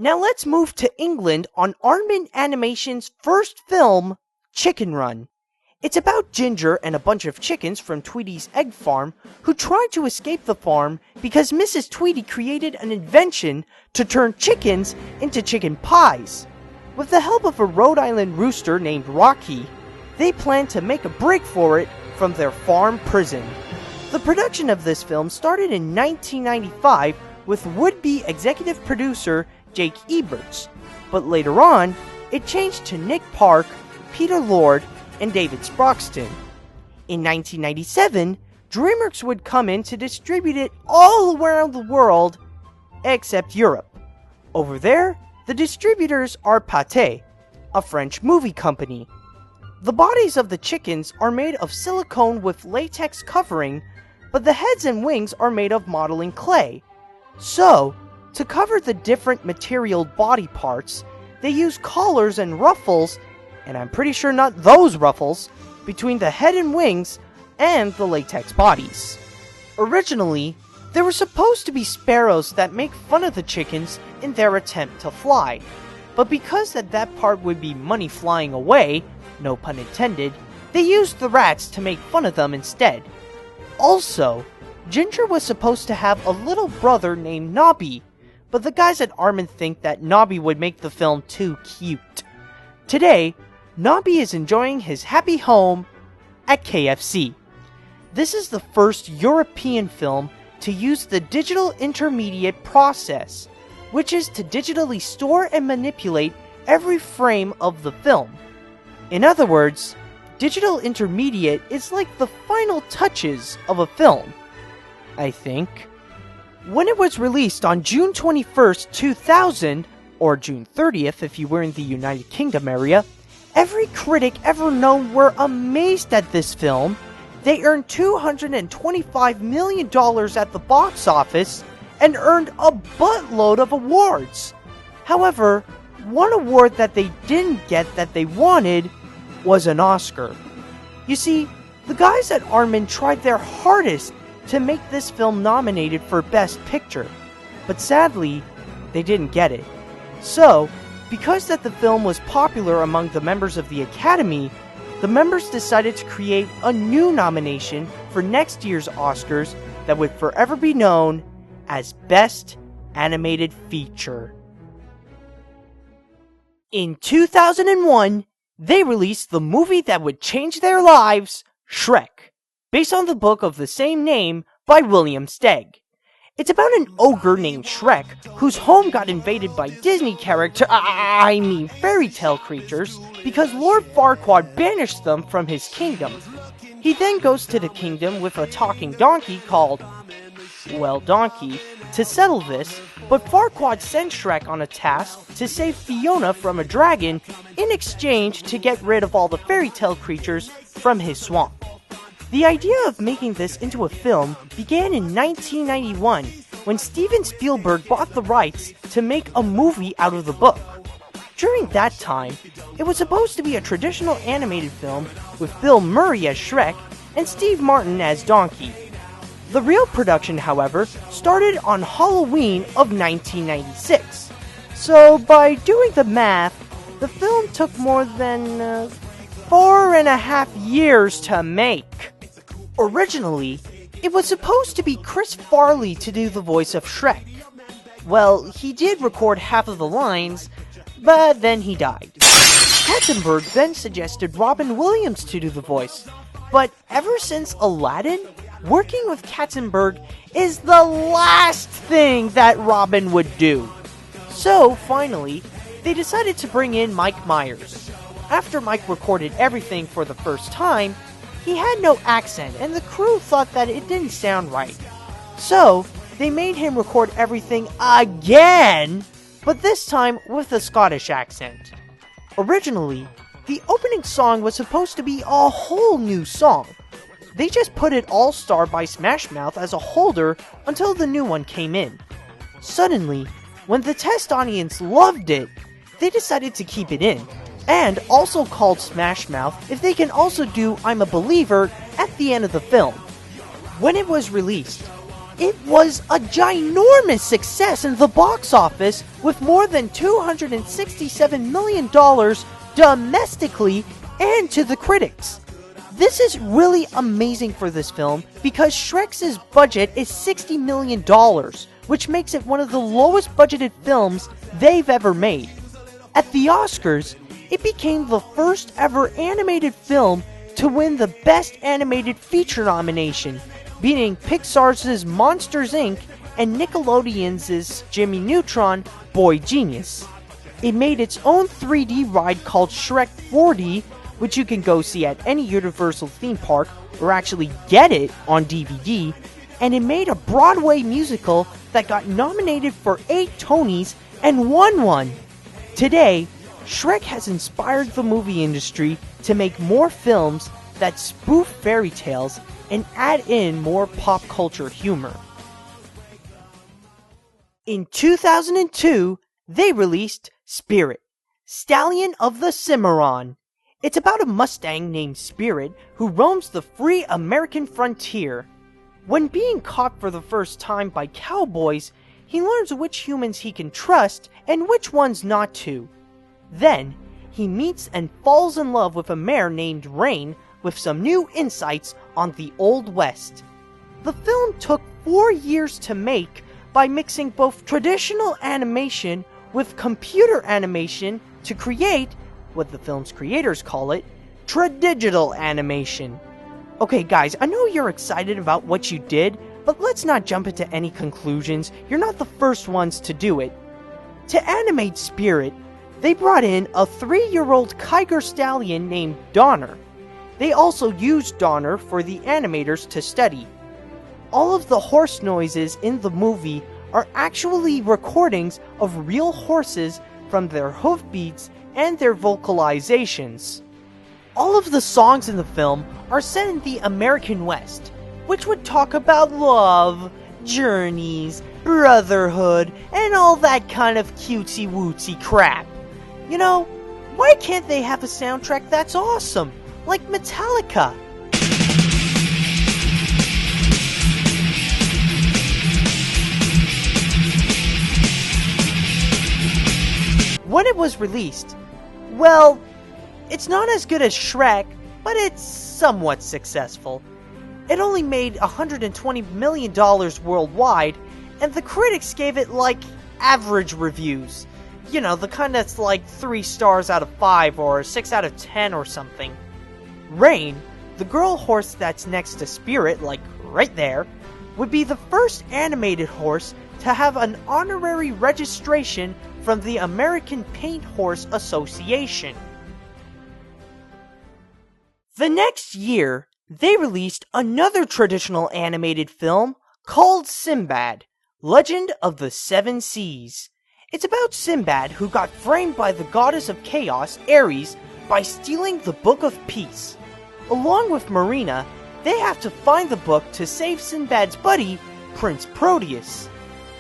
Now let's move to England on Aardman Animation's first film, Chicken Run. It's about Ginger and a bunch of chickens from Tweety's egg farm who try to escape the farm because Mrs. Tweety created an invention to turn chickens into chicken pies. With the help of a Rhode Island rooster named Rocky, they plan to make a break for it from their farm prison. The production of this film started in 1995 with would-be executive producer Jake Eberts, but later on, it changed to Nick Park, Peter Lord, and David Sproxton. In 1997, DreamWorks would come in to distribute it all around the world, except Europe. Over there, the distributors are Pathé, a French movie company. The bodies of the chickens are made of silicone with latex covering, but the heads and wings are made of modeling clay. So, to cover the different material body parts, they use collars and ruffles, and I'm pretty sure not those ruffles, between the head and wings and the latex bodies. Originally, there were supposed to be sparrows that make fun of the chickens in their attempt to fly, but because that part would be money flying away, no pun intended, they used the rats to make fun of them instead. Also, Ginger was supposed to have a little brother named Nobby, but the guys at Aardman think that Nobby would make the film too cute. Today, Nobby is enjoying his happy home at KFC. This is the first European film to use the digital intermediate process, which is to digitally store and manipulate every frame of the film. In other words, digital intermediate is like the final touches of a film, I think. When it was released on June 21st, 2000, or June 30th if you were in the United Kingdom area, every critic ever known were amazed at this film. They earned $225 million at the box office and earned a buttload of awards. However, one award that they didn't get that they wanted was an Oscar. You see, the guys at Aardman tried their hardest to make this film nominated for Best Picture, but sadly, they didn't get it. So, because that the film was popular among the members of the Academy, the members decided to create a new nomination for next year's Oscars that would forever be known as Best Animated Feature. In 2001, they released the movie that would change their lives, Shrek, based on the book of the same name by William Steig. It's about an ogre named Shrek, whose home got invaded by Disney fairy tale creatures, because Lord Farquaad banished them from his kingdom. He then goes to the kingdom with a talking donkey called, Donkey, to settle this, but Farquaad sends Shrek on a task to save Fiona from a dragon in exchange to get rid of all the fairy tale creatures from his swamp. The idea of making this into a film began in 1991 when Steven Spielberg bought the rights to make a movie out of the book. During that time, it was supposed to be a traditional animated film with Bill Murray as Shrek and Steve Martin as Donkey. The real production, however, started on Halloween of 1996. So by doing the math, the film took more than 4.5 years to make. Originally, it was supposed to be Chris Farley to do the voice of Shrek. Well, he did record half of the lines, but then he died. Katzenberg then suggested Robin Williams to do the voice, but ever since Aladdin, working with Katzenberg is the last thing that Robin would do. So, finally, they decided to bring in Mike Myers. After Mike recorded everything for the first time, he had no accent, and the crew thought that it didn't sound right. So, they made him record everything again, but this time with a Scottish accent. Originally, the opening song was supposed to be a whole new song. They just put it All Star by Smash Mouth as a holder until the new one came in. Suddenly, when the test audience loved it, they decided to keep it in, and also called Smash Mouth if they can also do I'm a Believer at the end of the film. When it was released, It was a ginormous success in the box office with more than $267 million domestically and to the critics. This is really amazing for this film because Shrek's budget is $60 million, which makes it one of the lowest budgeted films they've ever made. At the Oscars, it became the first ever animated film to win the Best Animated Feature nomination, beating Pixar's Monsters, Inc. and Nickelodeon's Jimmy Neutron Boy Genius. It made its own 3D ride called Shrek 4D, which you can go see at any Universal theme park, or actually get it on DVD, and it made a Broadway musical that got nominated for 8 Tonys and won one. Today, Shrek has inspired the movie industry to make more films that spoof fairy tales and add in more pop culture humor. In 2002, they released Spirit, Stallion of the Cimarron. It's about a Mustang named Spirit who roams the free American frontier. When being caught for the first time by cowboys, he learns which humans he can trust and which ones not to. Then, he meets and falls in love with a mare named Rain with some new insights on the Old West. The film took 4 years to make by mixing both traditional animation with computer animation to create, what the film's creators call it, Tradigital Animation. Okay guys, I know you're excited about what you did, but let's not jump into any conclusions. You're not the first ones to do it. To animate Spirit, they brought in a 3-year-old Kiger stallion named Donner. They also used Donner for the animators to study. All of the horse noises in the movie are actually recordings of real horses from their hoofbeats and their vocalizations. All of the songs in the film are set in the American West, which would talk about love, journeys, brotherhood, and all that kind of cutesy-wootsy crap. You know, why can't they have a soundtrack that's awesome, like Metallica? When it was released, well, it's not as good as Shrek, but it's somewhat successful. It only made $120 million worldwide, and the critics gave it, like, average reviews. You know, the kind that's like 3 stars out of 5 or 6 out of 10 or something. Rain, the girl horse that's next to Spirit, like right there, would be the first animated horse to have an honorary registration from the American Paint Horse Association. The next year, they released another traditional animated film called Sinbad, Legend of the Seven Seas. It's about Sinbad who got framed by the goddess of chaos, Ares, by stealing the Book of Peace. Along with Marina, they have to find the book to save Sinbad's buddy, Prince Proteus.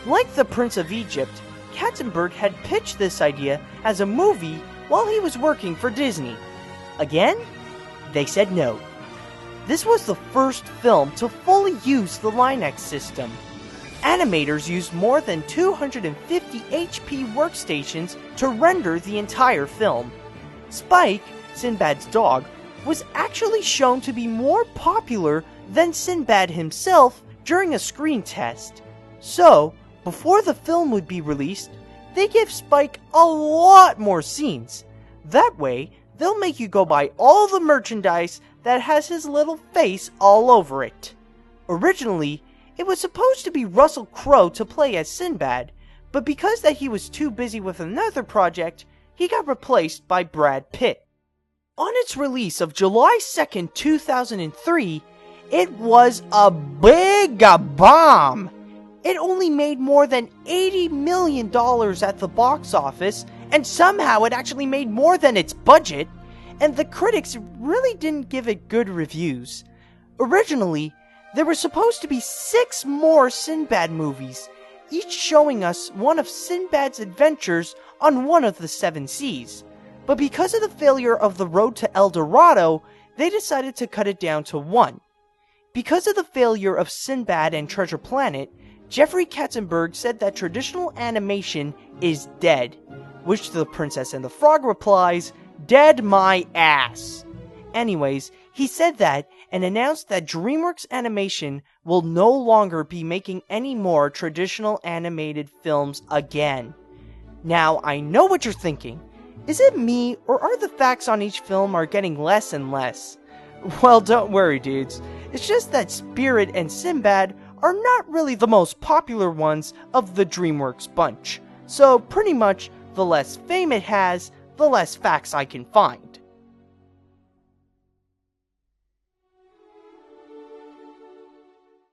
Like the Prince of Egypt, Katzenberg had pitched this idea as a movie while he was working for Disney. Again, they said no. This was the first film to fully use the Linux system. Animators used more than 250 HP workstations to render the entire film. Spike, Sinbad's dog, was actually shown to be more popular than Sinbad himself during a screen test. So, before the film would be released, they give Spike a lot more scenes. That way, they'll make you go buy all the merchandise that has his little face all over it. Originally, it was supposed to be Russell Crowe to play as Sinbad, but because that he was too busy with another project, he got replaced by Brad Pitt. On its release of July 2nd, 2003, it was a big bomb. It only made more than $80 million at the box office, and somehow it actually made more than its budget, and the critics really didn't give it good reviews. Originally, there were supposed to be 6 more Sinbad movies, each showing us one of Sinbad's adventures on one of the 7 seas. But because of the failure of The Road to El Dorado, they decided to cut it down to 1. Because of the failure of Sinbad and Treasure Planet, Jeffrey Katzenberg said that traditional animation is dead, which The Princess and the Frog replies, "Dead my ass." Anyways, he said that and announced that DreamWorks Animation will no longer be making any more traditional animated films again. Now, I know what you're thinking. Is it me, or are the facts on each film are getting less and less? Well, don't worry, dudes. It's just that Spirit and Sinbad are not really the most popular ones of the DreamWorks bunch. So, pretty much, the less fame it has, the less facts I can find.